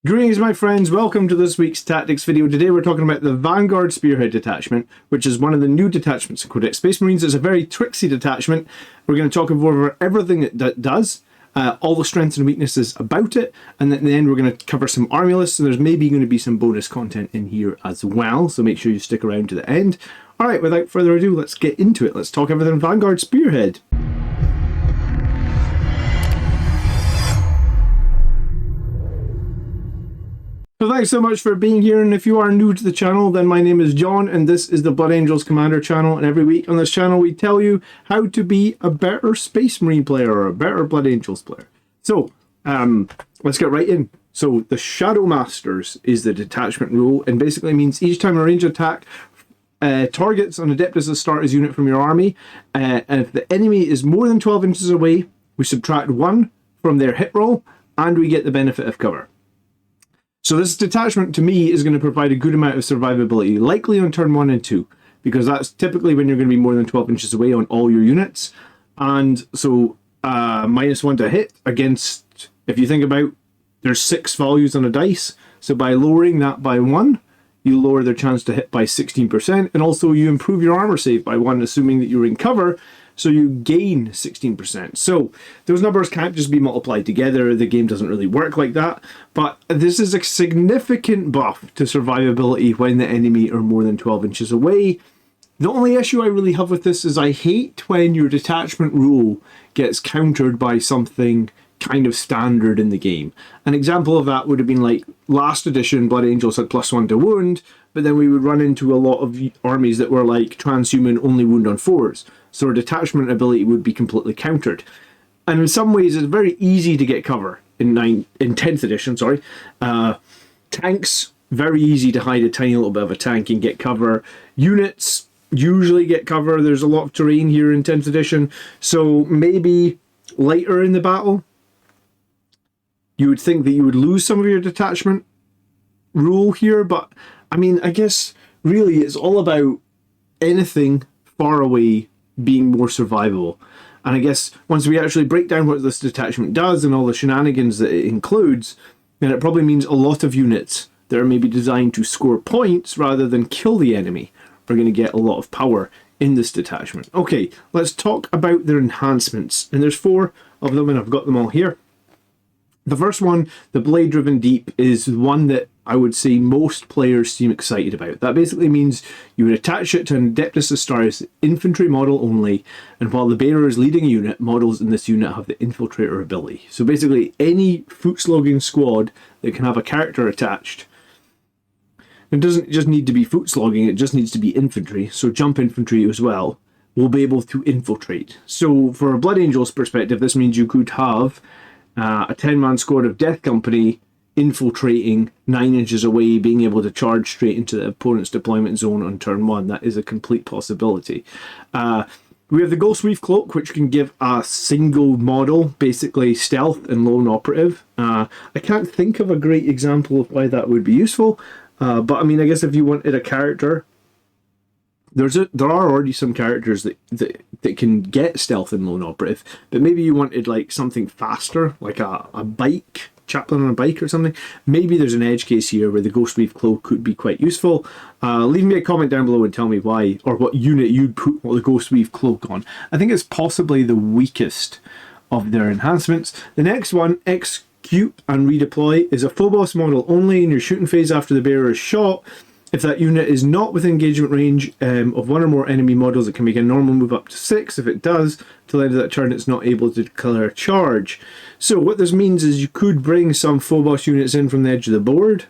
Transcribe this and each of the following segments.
Greetings my friends, welcome to this week's tactics video. Today we're talking about the Vanguard Spearhead Detachment, which is one of the new detachments in Codex Space Marines. It's a very tricksy detachment. We're going to talk over everything it does, all the strengths and weaknesses about it, and at the end we're going to cover some army lists, and there's maybe going to be some bonus content in here as well, so make sure you stick around to the end. Alright, without further ado, let's get into it. Let's talk everything Vanguard Spearhead. So thanks so much for being here, and if you are new to the channel, then my name is John and this is the Blood Angels Commander channel, and every week on this channel we tell you how to be a better Space Marine player or a better Blood Angels player. So let's get right in. So the Shadow Masters is the detachment rule, and basically means each time a range attack targets an Adeptus Astartes unit from your army, and if the enemy is more than 12 inches away, we subtract 1 from their hit roll and we get the benefit of cover. So this detachment, to me, is going to provide a good amount of survivability, likely on turn 1 and 2, because that's typically when you're going to be more than 12 inches away on all your units. And so -1 to hit against, if you think about, there's 6 values on a dice, so by lowering that by 1, you lower their chance to hit by 16%, and also you improve your armor save by 1, assuming that you're in cover, so you gain 16%. So those numbers can't just be multiplied together. The game doesn't really work like that. But this is a significant buff to survivability when the enemy are more than 12 inches away. The only issue I really have with this is I hate when your detachment rule gets countered by something kind of standard in the game. An example of that would have been like last edition, Blood Angels had +1 to wound, but then we would run into a lot of armies that were like transhuman, only wound on 4s. So our detachment ability would be completely countered. And in some ways it's very easy to get cover in 10th edition, sorry. Tanks, very easy to hide a tiny little bit of a tank and get cover. Units usually get cover. There's a lot of terrain here in 10th edition. So maybe later in the battle, you would think that you would lose some of your detachment rule here, but I mean, I guess really it's all about anything far away being more survivable. And I guess once we actually break down what this detachment does and all the shenanigans that it includes, then it probably means a lot of units that are maybe designed to score points rather than kill the enemy are going to get a lot of power in this detachment. Okay, let's talk about their enhancements. And there's 4 of them, and I've got them all here. The first one, the Blade Driven Deep, is one that I would say most players seem excited about. That basically means you would attach it to an Adeptus Astartes infantry model only, and while the bearer is leading a unit, models in this unit have the infiltrator ability. So basically any foot-slogging squad that can have a character attached, it doesn't just need to be foot-slogging, it just needs to be infantry, so jump infantry as well, will be able to infiltrate. So for a Blood Angels perspective, this means you could have a 10-man squad of Death Company infiltrating 9 inches away, being able to charge straight into the opponent's deployment zone on turn 1. That is a complete possibility. We have the Ghostweave Cloak, which can give a single model, basically stealth and lone operative. I can't think of a great example of why that would be useful, but I mean, I guess if you wanted a character, there are already some characters that can get stealth and lone operative, but maybe you wanted like something faster, like a bike, chaplain on a bike or something. Maybe there's an edge case here where the Ghostweave Cloak could be quite useful. Leave me a comment down below and tell me why, or what unit you'd put the Ghostweave Cloak on. I think it's possibly the weakest of their enhancements. The next one, Execute and Redeploy, is a Phobos model only in your shooting phase after the bearer is shot. If that unit is not within engagement range of 1 or more enemy models, it can make a normal move up to 6. If it does, till the end of that turn, it's not able to declare a charge. So what this means is you could bring some Phobos units in from the edge of the board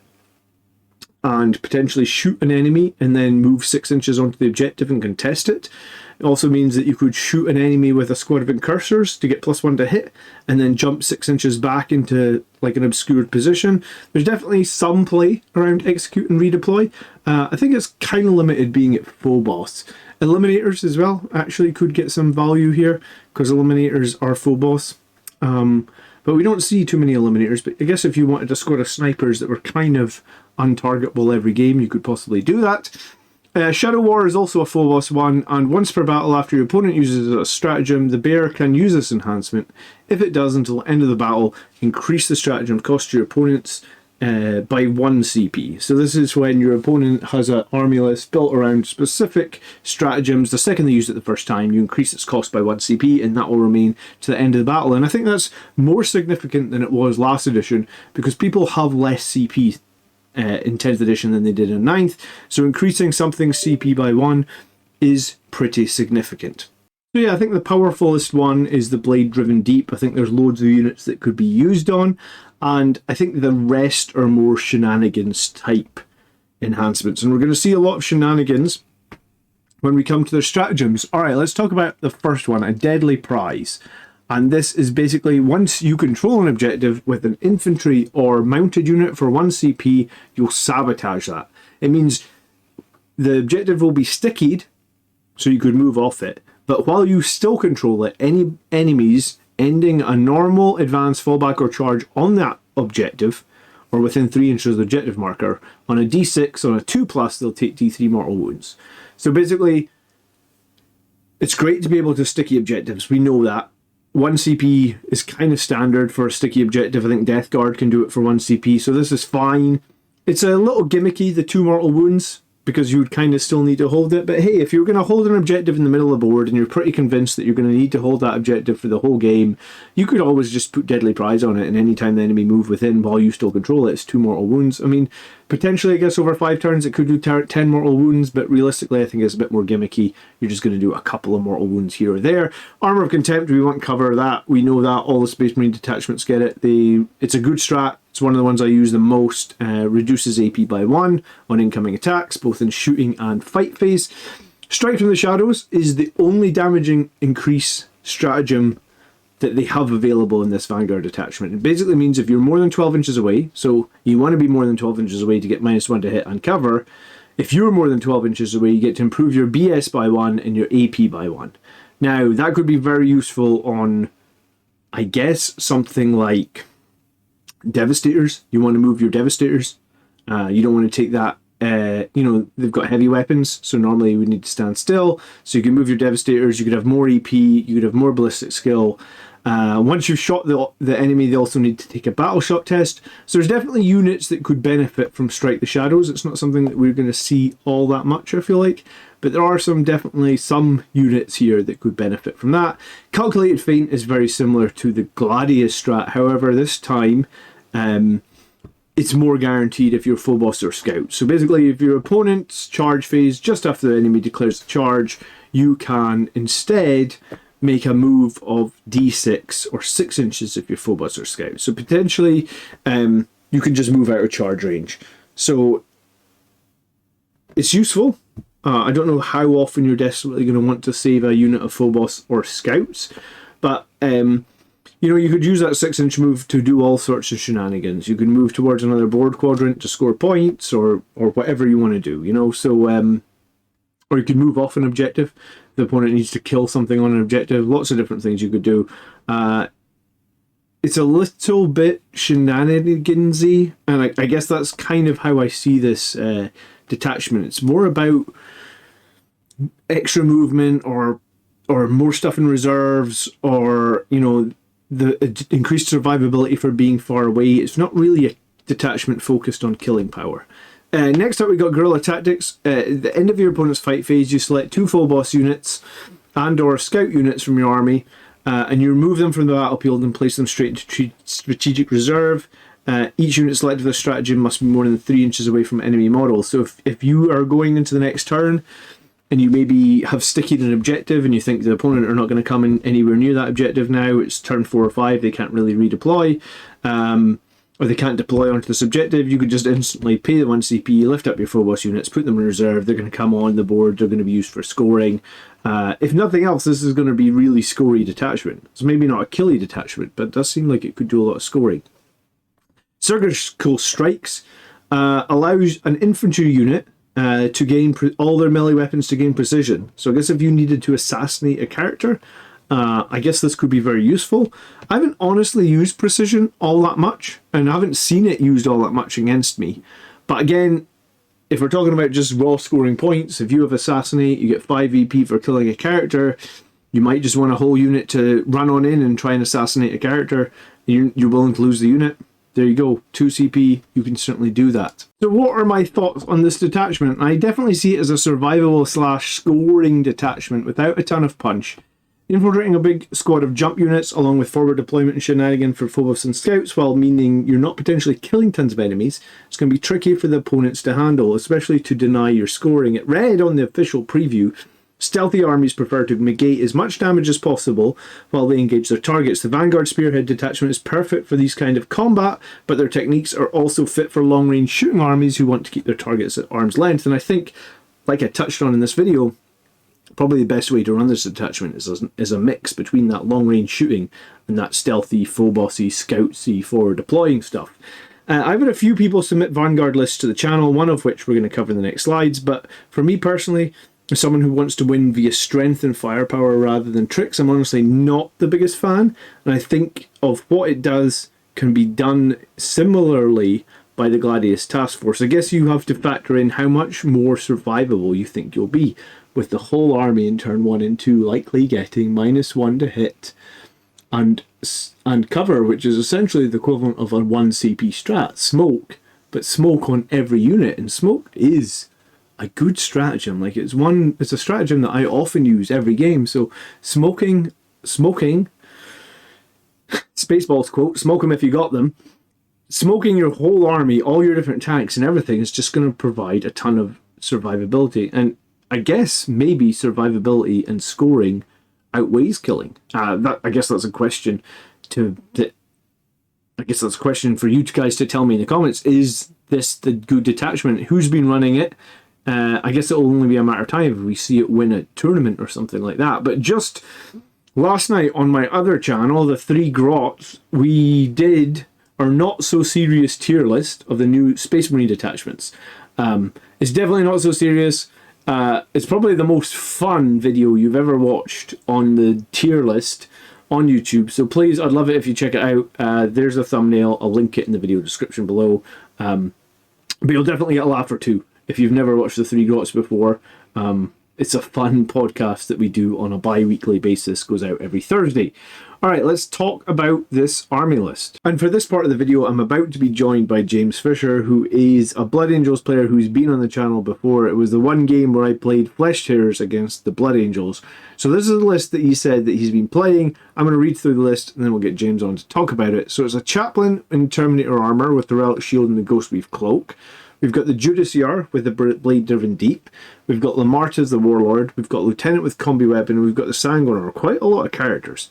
and potentially shoot an enemy and then move 6 inches onto the objective and contest it. It also means that you could shoot an enemy with a squad of incursors to get +1 to hit and then jump 6 inches back into like an obscured position. There's definitely some play around Execute and Redeploy. I think it's kind of limited being at Phobos. Eliminators as well actually could get some value here because Eliminators are Phobos. But we don't see too many Eliminators, but I guess if you wanted a squad of snipers that were kind of untargetable every game, you could possibly do that. Shadow War is also a Phobos one, and once per battle after your opponent uses a stratagem, the bearer can use this enhancement. If it does, until the end of the battle, increase the stratagem cost to your opponents by 1 CP. So this is when your opponent has an army list built around specific stratagems. The second they use it the first time, you increase its cost by 1 CP, and that will remain to the end of the battle. And I think that's more significant than it was last edition, because people have less CP in 10th edition than they did in 9th. So increasing something CP by 1 is pretty significant. So yeah, I think the powerfulest one is the Blade Driven Deep. I think there's loads of units that could be used on, and I think the rest are more shenanigans type enhancements. And we're going to see a lot of shenanigans when we come to their stratagems. Alright, let's talk about the first one, a Deadly Prize. And this is basically, once you control an objective with an infantry or mounted unit for 1 CP, you'll sabotage that. It means the objective will be stickied, so you could move off it. But while you still control it, any enemies ending a normal, advance, fallback, or charge on that objective, or within 3 inches of the objective marker, on a D6, on a 2+, they'll take D3 mortal wounds. So basically, it's great to be able to sticky objectives. We know that. 1 CP is kind of standard for a sticky objective. I think Death Guard can do it for 1 CP, so this is fine. It's a little gimmicky, the 2 mortal wounds, because you would kind of still need to hold it. But hey, if you're going to hold an objective in the middle of the board and you're pretty convinced that you're going to need to hold that objective for the whole game, you could always just put Deadly Prize on it, and anytime the enemy move within while you still control it, it's 2 mortal wounds. I mean, potentially, I guess, over 5 turns it could do 10 mortal wounds, but realistically I think it's a bit more gimmicky. You're just going to do a couple of mortal wounds here or there. Armor of Contempt, we won't cover that. We know that all the Space Marine detachments get it. It's a good strat. It's one of the ones I use the most. Reduces AP by 1 on incoming attacks, both in shooting and fight phase. Strike from the Shadows is the only damaging increase stratagem that they have available in this Vanguard detachment. It basically means if you're more than 12 inches away, so you want to be more than 12 inches away to get -1 to hit and cover, if you're more than 12 inches away, you get to improve your BS by 1 and your AP by 1. Now, that could be very useful on, I guess, something like Devastators. You want to move your Devastators. You don't want to take that. They've got heavy weapons, so normally you would need to stand still. So you can move your Devastators. You could have more EP. You could have more ballistic skill. Once you've shot the enemy, they also need to take a battle shot test. So there's definitely units that could benefit from Strike the Shadows. It's not something that we're going to see all that much, I feel like. But there are definitely some units here that could benefit from that. Calculated Feint is very similar to the Gladius strat. However, this time, it's more guaranteed if you're full boss or scout. So basically, if your opponent's charge phase just after the enemy declares the charge, you can instead make a move of D6 or 6 inches if you're full boss or scout. So potentially, you can just move out of charge range. So it's useful. I don't know how often you're desperately going to want to save a unit of full boss or scouts, but you could use that 6-inch move to do all sorts of shenanigans. You can move towards another board quadrant to score points, or whatever you want to do. So or you could move off an objective. The opponent needs to kill something on an objective. Lots of different things you could do. It's a little bit shenanigansy, and I guess that's kind of how I see this detachment. It's more about extra movement or more stuff in reserves, or the increased survivability for being far away. It's not really a detachment focused on killing power. Next up, we got Guerrilla Tactics. At the end of your opponent's fight phase, you select 2 full boss units and or scout units from your army, and you remove them from the battlefield and place them straight into strategic reserve. Each unit selected for the stratagem must be more than 3 inches away from enemy models. So if you are going into the next turn and you maybe have stickied an objective and you think the opponent are not going to come in anywhere near that objective now, it's turn 4 or 5, they can't really redeploy, or they can't deploy onto this objective, you could just instantly pay the 1 CP, lift up your full boss units, put them in reserve, they're going to come on the board, they're going to be used for scoring. If nothing else, this is going to be really scory detachment. It's maybe not a killy detachment, but it does seem like it could do a lot of scoring. Surgical Strikes allows an infantry unit to gain all their melee weapons to gain precision. So I guess if you needed to assassinate a character, I guess this could be very useful. I haven't honestly used precision all that much, and I haven't seen it used all that much against me. But again, if we're talking about just raw scoring points, if you have Assassinate, you get 5 EP for killing a character, you might just want a whole unit to run on in and try and assassinate a character. You're willing to lose the unit. there you go, 2 CP, you can certainly do that. So what are my thoughts on this detachment? I definitely see it as a survivable slash scoring detachment without a ton of punch. Infiltrating a big squad of jump units along with forward deployment and shenanigan for Phobos and Scouts, while meaning you're not potentially killing tons of enemies, it's going to be tricky for the opponents to handle, especially to deny your scoring. It read on the official preview, stealthy armies prefer to negate as much damage as possible while they engage their targets. The Vanguard Spearhead Detachment is perfect for these kind of combat, but their techniques are also fit for long-range shooting armies who want to keep their targets at arm's length. And I think, like I touched on in this video, probably the best way to run this detachment is a mix between that long-range shooting and that stealthy, phobosy, scoutsy, forward deploying stuff. I've had a few people submit Vanguard lists to the channel, one of which we're going to cover in the next slides, but for me personally, as someone who wants to win via strength and firepower rather than tricks, I'm honestly not the biggest fan, and I think of what it does can be done similarly by the Gladius Task Force. I guess you have to factor in how much more survivable you think you'll be, with the whole army in turn 1 and 2 likely getting -1 to hit and cover, which is essentially the equivalent of a 1 CP strat. Smoke, but smoke on every unit, and smoke is a good stratagem. Like it's a stratagem that I often use every game. So smoking, Spaceballs quote, smoke them if you got them. Smoking your whole army, all your different tanks and everything is just going to provide a ton of survivability. And I guess maybe survivability and scoring outweighs killing. I guess that's a question for you guys to tell me in the comments. Is this the good detachment? Who's been running it? I guess it'll only be a matter of time if we see it win a tournament or something like that. But just last night on my other channel, the 3 Grots, we did our not so serious tier list of the new Space Marine detachments. It's definitely not so serious. It's probably the most fun video you've ever watched on the tier list on YouTube. So please, I'd love it if you check it out. There's a thumbnail. I'll link it in the video description below. But you'll definitely get a laugh or two if you've never watched the 3 Grots before. It's a fun podcast that we do on a bi-weekly basis. Goes out every Thursday. All right, let's talk about this army list. And for this part of the video, I'm about to be joined by James Fisher, who is a Blood Angels player who's been on the channel before. It was the one game where I played Flesh Tearers against the Blood Angels. So this is the list that he said that he's been playing. I'm going to read through the list and then we'll get James on to talk about it. So it's a Chaplain in Terminator armor with the Relic Shield and the Ghostweave Cloak. We've got the Judiciar with the Blade Driven Deep. We've got Lamartas the Warlord. We've got Lieutenant with Combi Weapon. We've got the Sanguinar. Quite a lot of characters.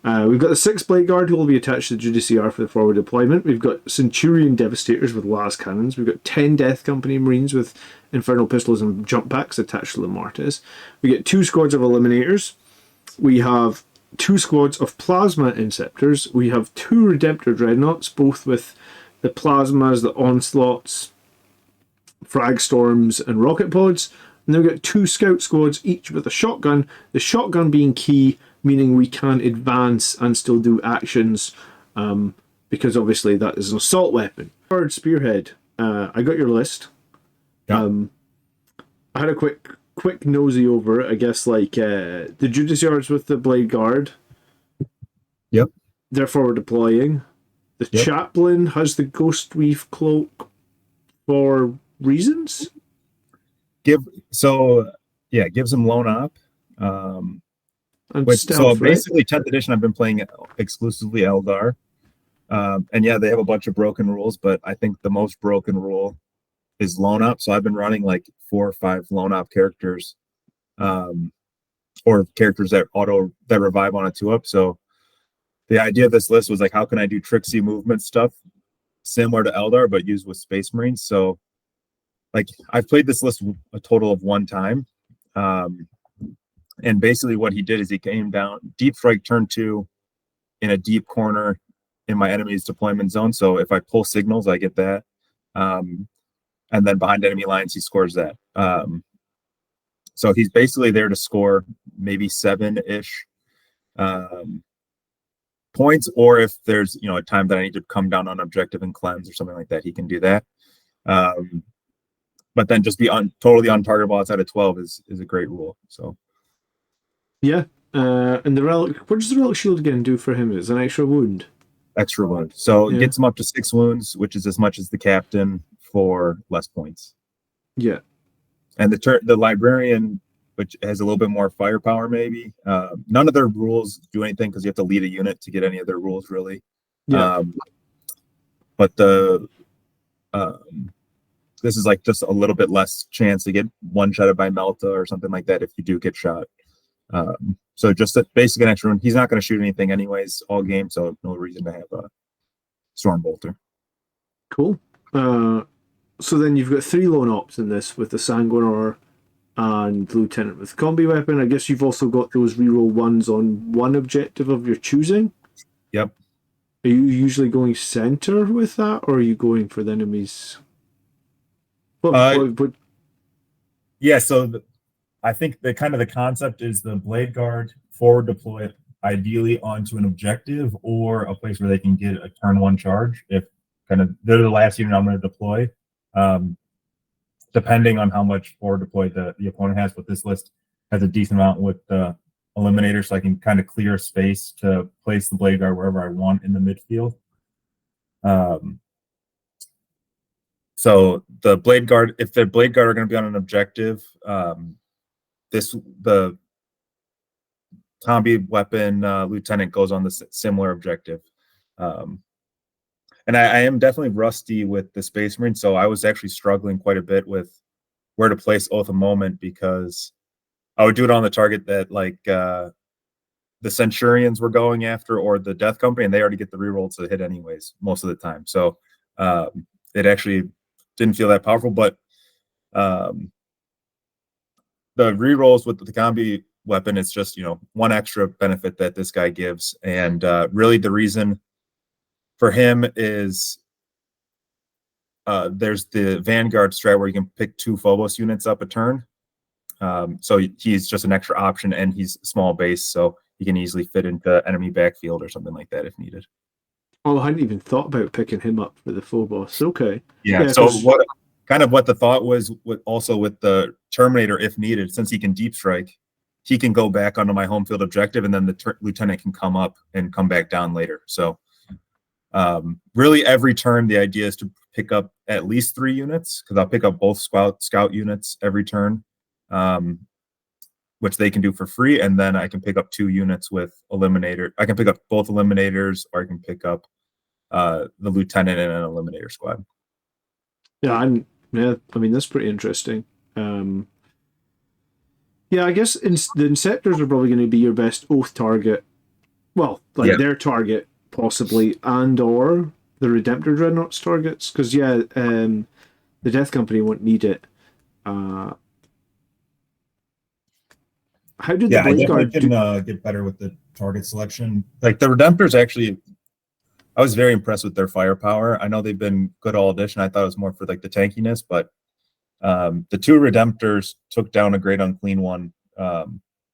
We've got the 6 Blade Guard who will be attached to the Judiciar for the forward deployment. We've got Centurion Devastators with Las Cannons. We've got 10 Death Company Marines with Infernal Pistols and Jump Packs attached to the Martas. We get 2 squads of Eliminators. We have 2 squads of Plasma Inceptors. We have 2 Redemptor Dreadnoughts, both with the Plasmas, the Onslaughts, Frag Storms and Rocket Pods. And then we've got 2 Scout squads, each with a shotgun. The shotgun being key, meaning we can advance and still do actions, because obviously that is an assault weapon. Vanguard Spearhead. I got your list. Yeah. I had a quick nosy over it. I guess like the Judiciars with the Blade Guard. Yep. They're forward deploying. The Chaplain has the Ghostweave Cloak for reasons. Gives them loan up. Stealth, basically 10th edition I've been playing exclusively Eldar. And yeah, they have a bunch of broken rules, but I think the most broken rule is loan up. So I've been running like 4 or 5 loan up characters, or characters that revive on a 2-up. So the idea of this list was like, how can I do tricksy movement stuff similar to Eldar but used with Space Marines? So like I've played this list a total of 1 time. And basically what he did is he came down deep strike turn 2 in a deep corner in my enemy's deployment zone. So if I pull signals, I get that. And then behind enemy lines, he scores that. So he's basically there to score maybe 7-ish points, or if there's a time that I need to come down on objective and cleanse or something like that, he can do that. But then just be totally untargetable outside of 12 is a great rule. So yeah. And the relic, what does the relic shield again do for him? It's an extra wound. extra wound. So it Yeah. gets him up to 6 wounds, which is as much as the captain for less points. Yeah. And the librarian, which has a little bit more firepower, maybe. None of their rules do anything because you have to lead a unit to get any of their rules, really. Yeah. But this is like just a little bit less chance to get one-shotted by Melta or something like that if you do get shot. So just a basic an extra one. He's not going to shoot anything anyways all game, so no reason to have a Storm Bolter. Cool. So then you've got 3 lone ops in this with the Sanguinor and Lieutenant with combi weapon. I guess you've also got those reroll ones on one objective of your choosing. Yep. Are you usually going center with that, or are you going for the enemies? Yeah, so I think the concept is the Blade Guard forward deploy ideally onto an objective or a place where they can get a turn 1 charge if they're the last unit I'm going to deploy. Depending on how much forward deploy the opponent has, but this list has a decent amount with the Eliminator, so I can kind of clear space to place the Blade Guard wherever I want in the midfield. So the Blade Guard, if the Blade Guard are going to be on an objective, the combi weapon lieutenant goes on the similar objective. And I am definitely rusty with the Space Marine, so I was actually struggling quite a bit with where to place Oath of Moment because I would do it on the target that the Centurions were going after or the Death Company, and they already get the reroll to hit anyways most of the time. So it actually didn't feel that powerful, but the rerolls with the combi weapon is just, one extra benefit that this guy gives. And really the reason for him is there's the Vanguard strat where you can pick 2 Phobos units up a turn. So he's just an extra option, and he's small base, so he can easily fit into enemy backfield or something like that if needed. Oh, I hadn't even thought about picking him up for the Phobos. Okay. Yeah, so what the thought was with the Terminator, if needed, since he can deep strike, he can go back onto my home field objective, and then the lieutenant can come up and come back down later. So really every turn, the idea is to pick up at least 3 units, because I'll pick up both scout units every turn, which they can do for free, and then I can pick up 2 units with Eliminator. I can pick up both Eliminators, or I can pick up the lieutenant and an Eliminator squad. Yeah, I mean, that's pretty interesting. Yeah, I guess the Inceptors are probably going to be your best Oath target. Well, their target, possibly, and or the Redemptor Dreadnoughts targets. Because, the Death Company won't need it. How did the Blade Guard can get better with the target selection. Like the Redemptors, actually, I was very impressed with their firepower. I know they've been good all edition. I thought it was more for the tankiness, but the 2 Redemptors took down a great unclean one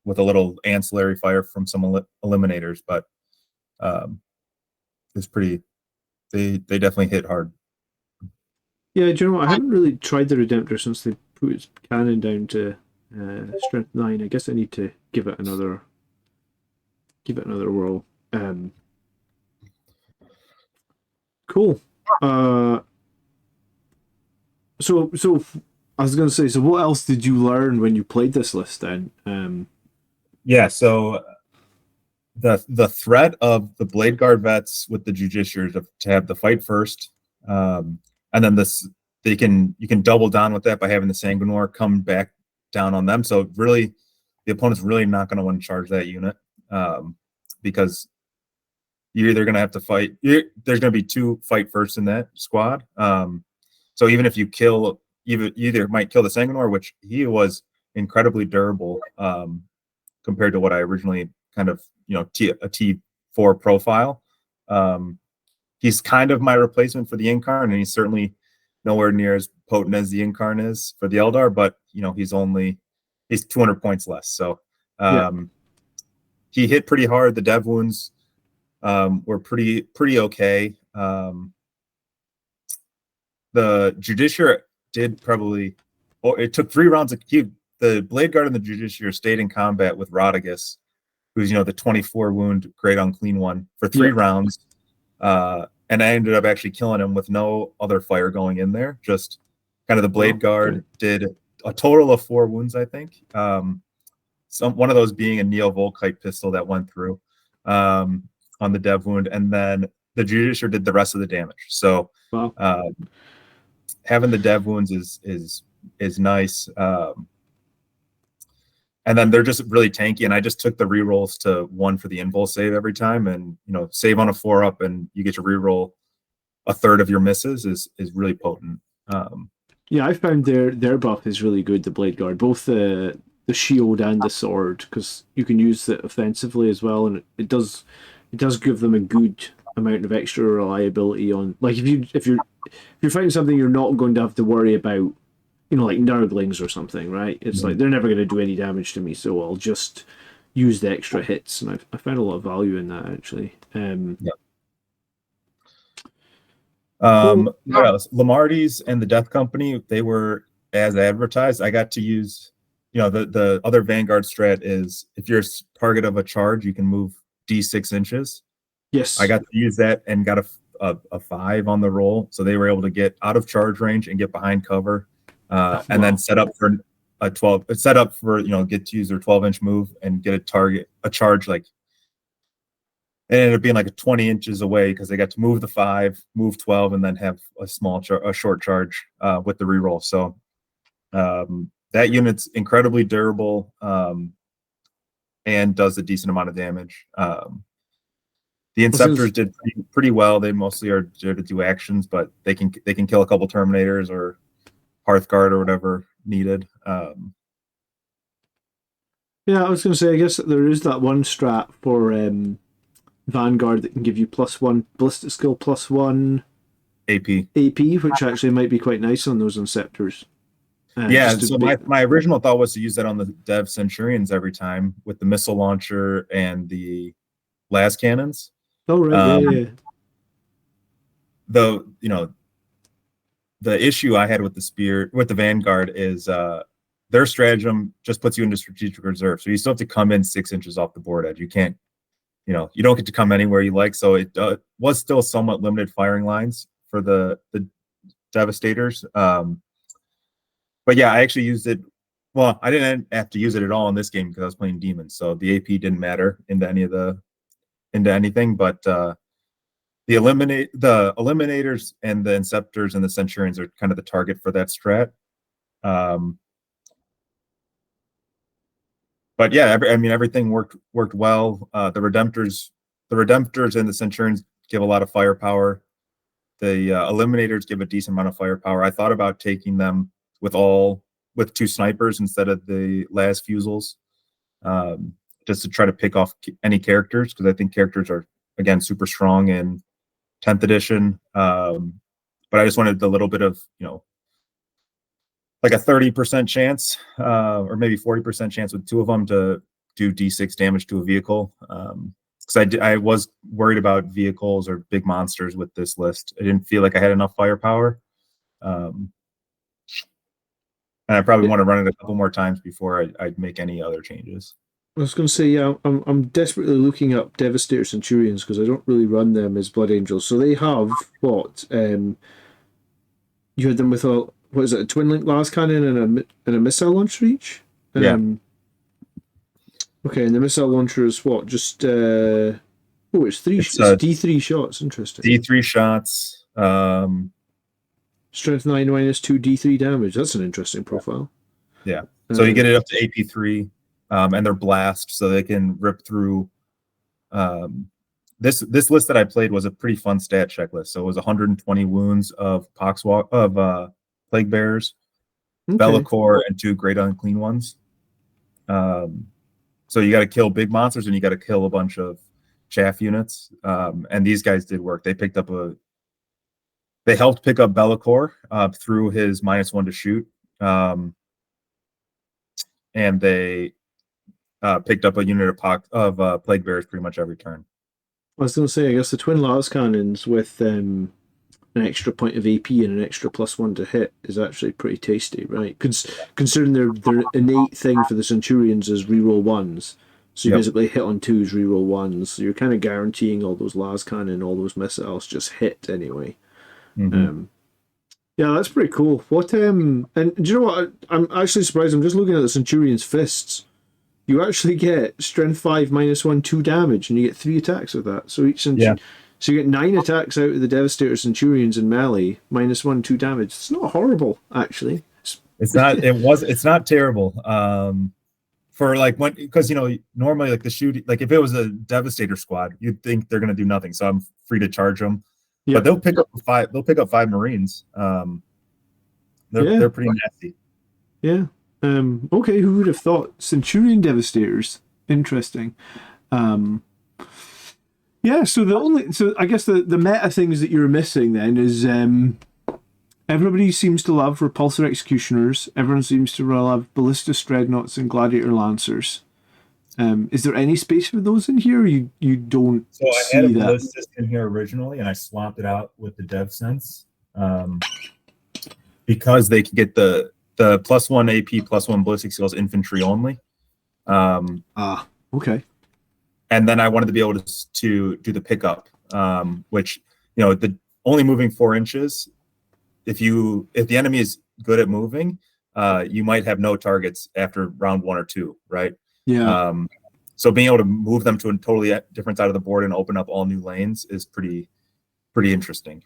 with a little ancillary fire from some Eliminators, but it's pretty. They definitely hit hard. Yeah, do you know what? I haven't really tried the Redemptor since they put its cannon down to strength 9. I guess I need to give it another whirl. Cool. So I was going to say, so what else did you learn when you played this list then? So the threat of the Blade Guard vets with the Justiciars to have the fight first, and then you can double down with that by having the Sanguinor come back down on them. So really, the opponent's really not going to want to charge that unit because you're either going to have to fight. There's going to be 2 fight first in that squad. So even if you kill, you either might kill the Sanguinor, which he was incredibly durable compared to what I originally kind of, a T4 profile. He's kind of my replacement for the Incarn, and he's certainly nowhere near as potent as the Incarn is for the Eldar, but he's 200 points less. So he hit pretty hard. The dev wounds were pretty okay. The Justiciar did probably. It took 3 rounds. The Blade Guard and the Justiciar stayed in combat with Rodigus, who's the 24 wound great unclean one for 3 rounds. And I ended up actually killing him with no other fire going in there. Just kind of the blade guard okay. did a total of 4 wounds, I think. One of those being a Neo-Volkite pistol that went through on the dev wound, and then the Judicer did the rest of the damage. So Wow. having the dev wounds is nice. And then they're just really tanky, and I just took the rerolls to 1 for the invul save every time, and save on a 4-up, and you get to reroll a third of your misses is really potent. Yeah, I found their buff is really good. The blade guard, both the shield and the sword, because you can use it offensively as well, and it does give them a good amount of extra reliability on. Like if you're fighting something, you're not going to have to worry about, like Nurglings or something, right? It's like they're never going to do any damage to me, so I'll just use the extra hits, and I found a lot of value in that actually. Yeah. Cool. What else? Lamarty's and the Death Company, they were as advertised. I got to use, the other Vanguard strat is if you're target of a charge, you can move D6 inches. Yes. I got to use that and got a 5 on the roll, so they were able to get out of charge range and get behind cover, and then set up for a 12. Set up for get to use their 12-inch move and get a charge like. It ended up being like 20 inches away because they got to move the 5, move 12, and then have a short charge with the reroll. So that unit's incredibly durable and does a decent amount of damage. The Inceptors did pretty well. They mostly are there to do actions, but they can kill a couple Terminators or Hearthguard or whatever needed. Yeah, I was going to say, I guess there is that one strat for Vanguard that can give you +1 ballistic skill, +1 AP, which actually might be quite nice on those Inceptors. Yeah, so my original thought was to use that on the Dev Centurions every time with the missile launcher and the las cannons. Oh, right, yeah. The issue I had with the Vanguard is their stratagem just puts you into strategic reserve, so you still have to come in 6 inches off the board edge. You can't, you don't get to come anywhere you like. So it was still somewhat limited firing lines for the Devastators. But yeah, I actually used it. Well, I didn't have to use it at all in this game because I was playing demons, so the AP didn't matter into anything. But the eliminators and the inceptors and the centurions are kind of the target for that strat. But yeah, everything worked well. The redemptors and the centurions give a lot of firepower. The eliminators give a decent amount of firepower. I thought about taking them with 2 snipers instead of the las fusils, just to try to pick off any characters, because I think characters are again super strong in 10th edition. But I just wanted a little bit of like a 30% chance, or maybe 40% chance with 2 of them to do D6 damage to a vehicle. Because I was worried about vehicles or big monsters with this list. I didn't feel like I had enough firepower. And I probably want to run it a couple more times before I'd make any other changes. I was going to say, yeah, I'm desperately looking up Devastator Centurions because I don't really run them as Blood Angels. So they have what? You had them with a twin link las cannon and a missile launcher each. Yeah. Okay, and the missile launcher is what? Just it's D3 shots. Interesting. D3 shots. Strength 9 -2 D3 damage. That's an interesting profile. Yeah. So you get it up to AP3, and they're blast, so they can rip through. This list that I played was a pretty fun stat checklist. So it was 120 wounds of plague bearers, Be'lakor, and 2 great unclean ones. So you got to kill big monsters and you got to kill a bunch of chaff units. And these guys did work. They helped pick up Be'lakor through his -1 to shoot. And they picked up a unit of plague bearers pretty much every turn. I was going to say, I guess the twin las cannons with an extra point of AP and an extra +1 to hit is actually pretty tasty, right? Considering their innate thing for the Centurions is reroll 1s, So you basically hit on 2s, reroll 1s. So you're kind of guaranteeing all those las cannon, all those missiles just hit anyway. Mhm. Yeah, that's pretty cool. What and do you know what? I'm actually surprised. I'm just looking at the Centurion's fists. You actually get strength 5 -1 2 damage, and you get 3 attacks with that. So Yeah. so you get 9 attacks out of the Devastator Centurions in melee, -1 2 damage. It's not horrible actually. It's not terrible. For like when, because normally like the shooting, like if it was a Devastator squad, you'd think they're gonna do nothing. So I'm free to charge them. But they'll pick up 5. They'll pick up 5 Marines. They're pretty nasty. Yeah. Okay, who would have thought? Centurion Devastators. Interesting. Yeah, so I guess the meta things that you're missing then is everybody seems to love Repulsor Executioners, everyone seems to love Ballistus Dreadnoughts and Gladiator Lancers. Is there any space for those in here? Or you don't So I see had a that? Ballistus in here originally, and I swapped it out with the Dev Sense because they can get the +1 AP, +1 ballistic skills infantry only. Okay. And then I wanted to be able to do the pickup, which the only moving 4 inches. If the enemy is good at moving, you might have no targets after round 1 or 2, right? Yeah. So being able to move them to a totally different side of the board and open up all new lanes is pretty interesting.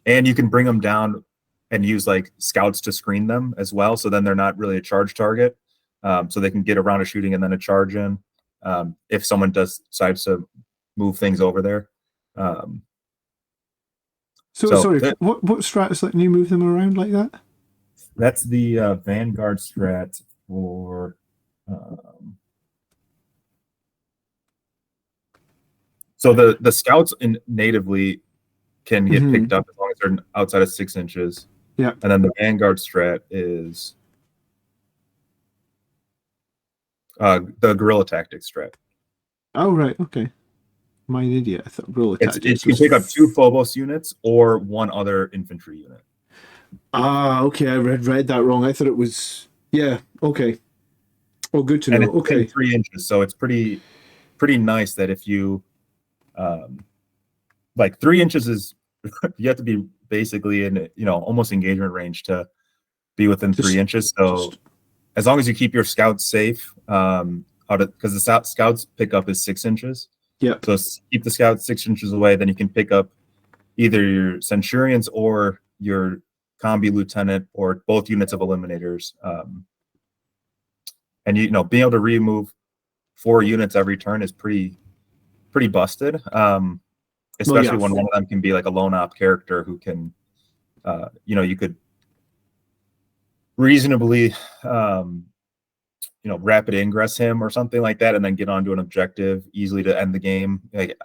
And you can bring them down and use like scouts to screen them as well. So then they're not really a charge target. So they can get around a shooting and then a charge in if someone decides to move things over there. Sorry, what strat is letting you move them around like that? That's the Vanguard strat for. So the scouts natively can get picked up as long as they're outside of 6 inches. Yeah. And then the Vanguard strat is the guerrilla tactics strat. Oh right, okay. I'm an idiot. I thought guerrilla tactics. You can pick up 2 Phobos units or 1 other infantry unit. Okay. I read that wrong. I thought it was okay. Oh, good to know. It's okay. 3 inches, so it's pretty nice that if you like 3 inches is you have to be basically in almost engagement range to be within 3 inches. So as long as you keep your scouts safe, because the scouts pickup is 6 inches. Yeah. So keep the scouts 6 inches away, then you can pick up either your Centurions or your Combi Lieutenant or both units of Eliminators. And being able to remove 4 units every turn is pretty busted. Especially when one of them can be like a lone op character who can, you could reasonably, rapid ingress him or something like that, and then get onto an objective easily to end the game. Like,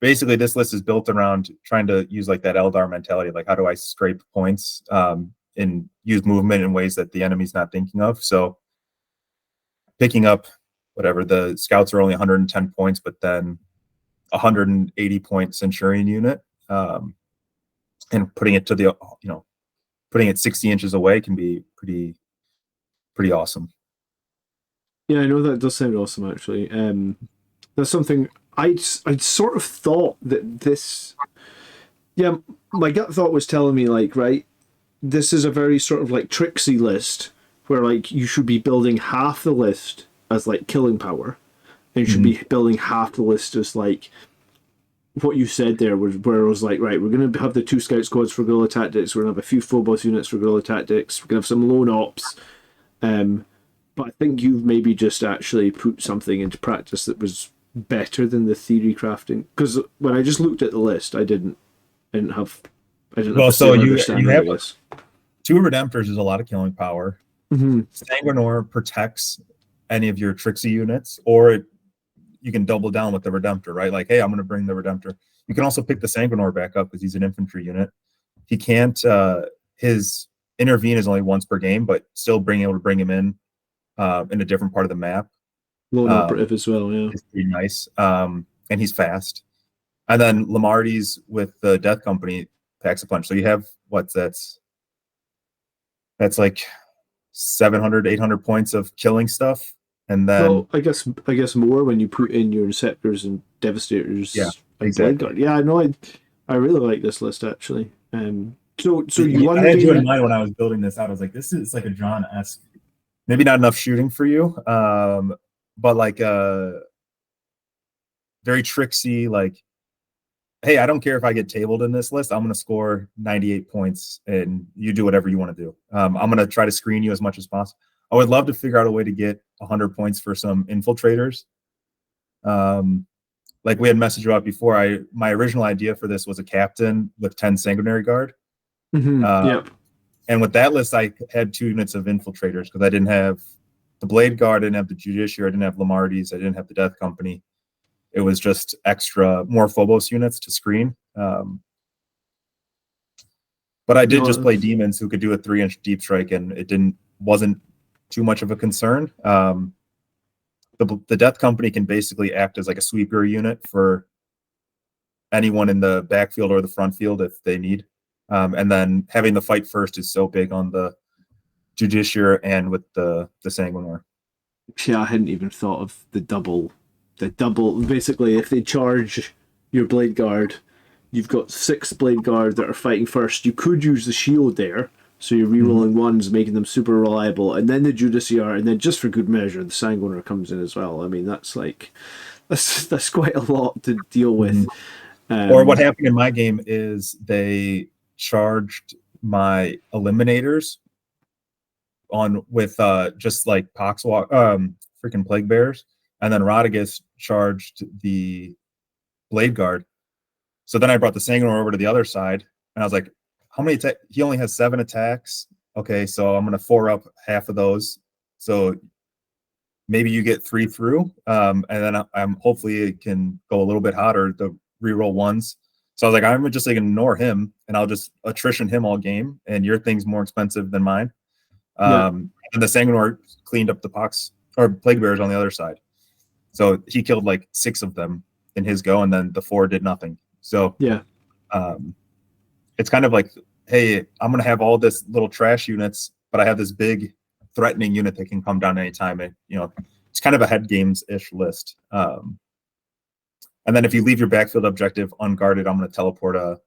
basically, this list is built around trying to use like that Eldar mentality. Like, how do I scrape points and use movement in ways that the enemy's not thinking of? So, picking up whatever, the scouts are only 110 points, but then 180 point Centurion unit, and putting it to the putting it 60 inches away can be pretty awesome. Yeah, I know that does sound awesome actually. That's something I'd sort of thought that this. Yeah, my gut thought was telling me like, right, this is a very sort of like tricksy list where like you should be building half the list as like killing power, and you should be building half the list as like what you said there was where it was like, right, we're going to have the 2 scout squads for guerrilla tactics, we're going to have a few Phobos units for guerrilla tactics, we're going to have some lone ops, but I think you've maybe just actually put something into practice that was better than the theory crafting, because when I just looked at the list I didn't have so you have 2 Redemptors is a lot of killing power. Sanguinor protects any of your Trixie units, or you can double down with the Redemptor, right? Like, hey, I'm going to bring the Redemptor. You can also pick the Sanguinor back up because he's an infantry unit. He can't, his intervene is only once per game, but still being able to bring him in a different part of the map. Lone operative as well, yeah. It's pretty nice. And he's fast. And then Lamarty's with the Death Company packs a punch. So you have, that's like 700, 800 points of killing stuff. And then Well, I guess more when you put in your Inceptors and yeah, Devastators and Blade exactly. Guard. Yeah, I know. I really like this list actually. So you won I the had you in game. mind when I was building this out. I was like, this is like a John-esque, maybe not enough shooting for you, but like very tricksy, like, hey, I don't care if I get tabled in this list. I'm going to score 98 points and you do whatever you want to do. I'm going to try to screen you as much as possible. I would love to figure out a way to get 100 points for some infiltrators. Like we had messaged about before, my original idea for this was a captain with 10 sanguinary guard. Yep. And with that list, I had 2 units of infiltrators because I didn't have the Blade Guard, I didn't have the Judiciary, I didn't have Lamardes, I didn't have the Death Company. It was just extra, more Phobos units to screen. But I did just No. play demons who could do a 3-inch deep strike, and it wasn't too much of a concern. The Death Company can basically act as like a sweeper unit for anyone in the backfield or the front field if they need. And then having the fight first is so big on the Judiciary and with the Sanguinor. Yeah, I hadn't even thought of the double. The double. Basically, if they charge your Blade Guard, you've got 6 Blade Guard that are fighting first. You could use the shield there, so you're rerolling ones, making them super reliable, and then the Judiciary, and then just for good measure, the Sanguinor comes in as well. I mean, that's quite a lot to deal with. Or what happened in my game is they charged my eliminators on with just like Poxwalk, freaking Plague Bears, and then Rodriguez charged the Blade Guard. So then I brought the Sanguinor over to the other side, and I was like, how many he only has 7 attacks. Okay, so I'm gonna 4 up half of those. So maybe you get 3 through. And then I'm hopefully it can go a little bit hotter, the reroll ones. So I was like, I'm just like ignore him and I'll just attrition him all game, and your thing's more expensive than mine. Yeah. And the Sanguinor cleaned up the Pox or Plague Bears on the other side. So he killed like 6 of them in his go, and then the 4 did nothing. So Yeah. It's kind of like, hey, I'm going to have all this little trash units, but I have this big threatening unit that can come down anytime. And, it's kind of a head games-ish list. And then if you leave your backfield objective unguarded, I'm going to teleport a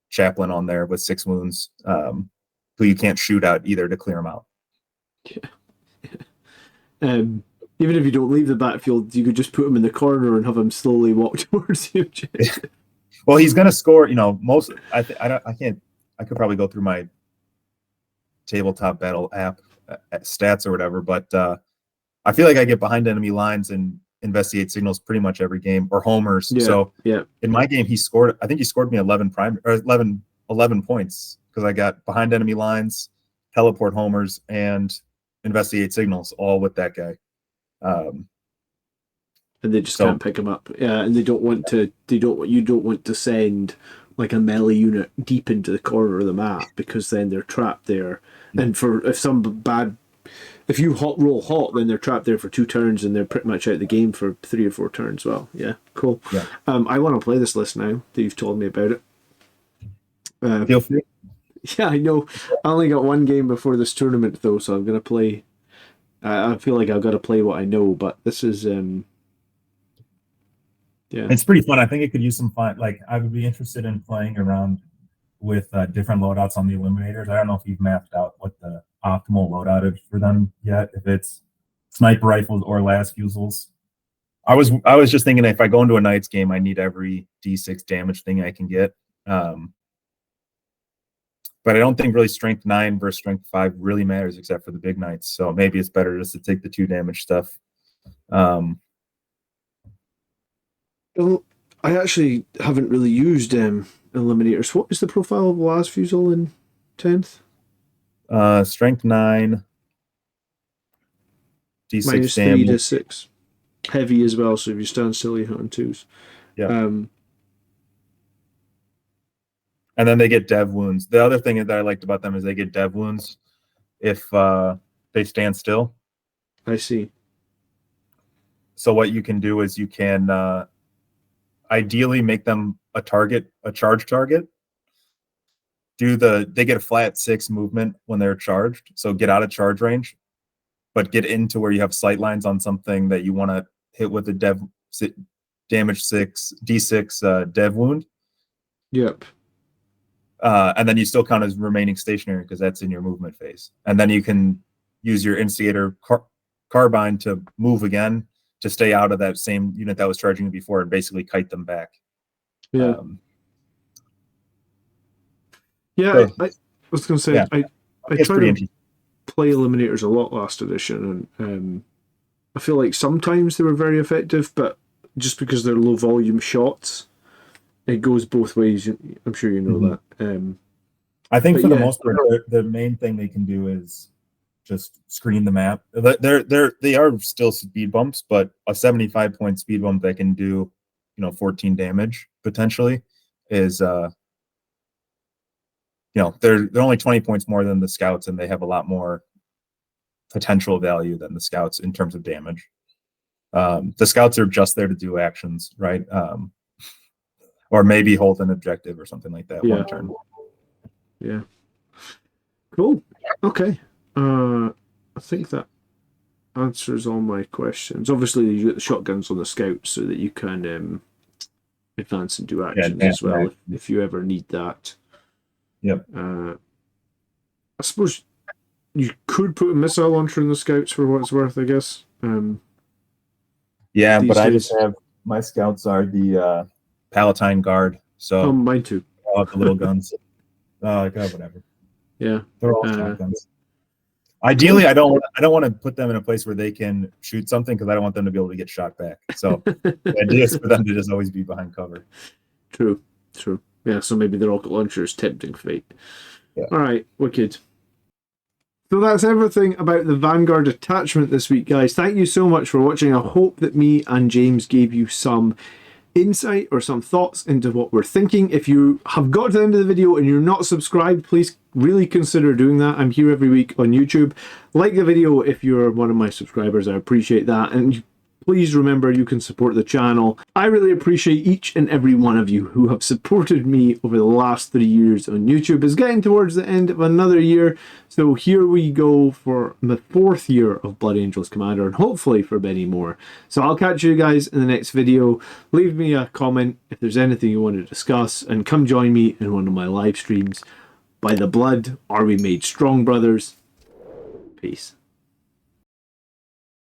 chaplain on there with 6 wounds, who you can't shoot at either to clear them out. Even if you don't leave the backfield, you could just put him in the corner and have him slowly walk towards the objective. Well, he's going to score, most, I could probably go through my tabletop battle app stats or whatever, but I feel like I get behind enemy lines and investigate signals pretty much every game, or homers. Yeah, So yeah. in my game, I think he scored me 11 points because I got behind enemy lines, teleport homers, and investigate signals all with that guy. And they just can't pick him up. Yeah, and you don't want to send like a melee unit deep into the corner of the map, because then they're trapped there. And if you roll hot, then they're trapped there for 2 turns, and they're pretty much out of the game for 3 or 4 turns. Well, yeah, cool. Yeah. I want to play this list now that you've told me about it. Feel free. Yeah, I know. I only got 1 game before this tournament though, so I'm gonna play. I feel like I've got to play what I know, but this is yeah. It's pretty fun. I think it could use some fun. Like, I would be interested in playing around with different loadouts on the Eliminators. I don't know if you've mapped out what the optimal loadout is for them yet, if it's sniper rifles or las fusils. I was just thinking, if I go into a Knights game, I need every D6 damage thing I can get. But I don't think really strength 9 versus strength 5 really matters, except for the big Knights. So maybe it's better just to take the 2 damage stuff. Well, I actually haven't really used Eliminators. What is the profile of Las Fusel in 10th? Strength 9, D6 minus damage. 3 to 6. Heavy as well, so if you stand still, you hit on 2s. Yeah. And then they get dev wounds. The other thing that I liked about them is they get dev wounds if they stand still. I see. So what you can do is you can ideally make them a charge target. They get a flat 6 movement when they're charged, so get out of charge range. but get into where you have sight lines on something that you want to hit with a damage 6 d6 dev wound. Yep. And then you still count as remaining stationary because that's in your movement phase. And then you can use your instigator carbine to move again to stay out of that same unit that was charging you before and basically kite them back. Yeah. So, I was going to say, yeah, I tried to play Eliminators a lot last edition, and I feel like sometimes they were very effective, but just because they're low volume shots, it goes both ways. I'm sure you know that. I think for the most part, the main thing they can do is just screen the map. They are still speed bumps, but a 75-point speed bump that can do, 14 damage potentially is, they're only 20 points more than the scouts, and they have a lot more potential value than the scouts in terms of damage. The scouts are just there to do actions, right? Or maybe hold an objective or something like that one turn. Yeah. Cool. Okay. I think that answers all my questions. Obviously, you get the shotguns on the scouts so that you can advance and do actions as well if you ever need that. Yep. I suppose you could put a missile launcher in the scouts for what it's worth, I guess. Yeah, but I just have my scouts are the Palatine Guard, so mine too. All the little guns. God, whatever. Yeah, they're all shotguns. Ideally, I don't want to put them in a place where they can shoot something because I don't want them to be able to get shot back. So the idea is for them to just always be behind cover. True. Yeah, so maybe the rocket launcher is tempting fate. Yeah. All right, wicked. So that's everything about the Vanguard Detachment this week, guys. Thank you so much for watching. I hope that me and James gave you some insight or some thoughts into what we're thinking. If you have got to the end of the video and you're not subscribed, please really consider doing that. I'm here every week on YouTube. Like the video if you're one of my subscribers. I appreciate that. And please remember you can support the channel. I really appreciate each and every one of you who have supported me over the last 3 years on YouTube. It's getting towards the end of another year, so here we go for the 4th year of Blood Angels Commander, and hopefully for many more. So I'll catch you guys in the next video. Leave me a comment if there's anything you want to discuss, and come join me in one of my live streams. By the blood are we made strong, brothers. Peace.